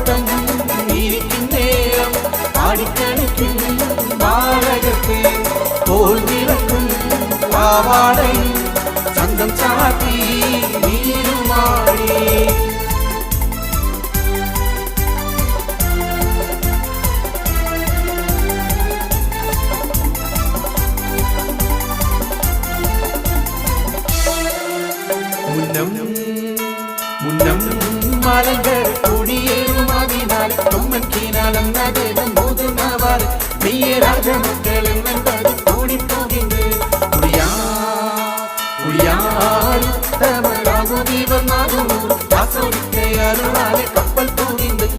വട്ടം ഇരിക്കും നേരം ആടിക്കളിക്കും ബാലകത്തെ തോൽ നിറക്കും പാവാടയും ചന്തം ചാത്തി നീരുമാടി മുന്നം മലങ്കർ കുടിയേറും അതിനാൽ കൊമ്മൻ കീനാലം നഗരം മുതിർന്നവർ നീ രാജമുഖ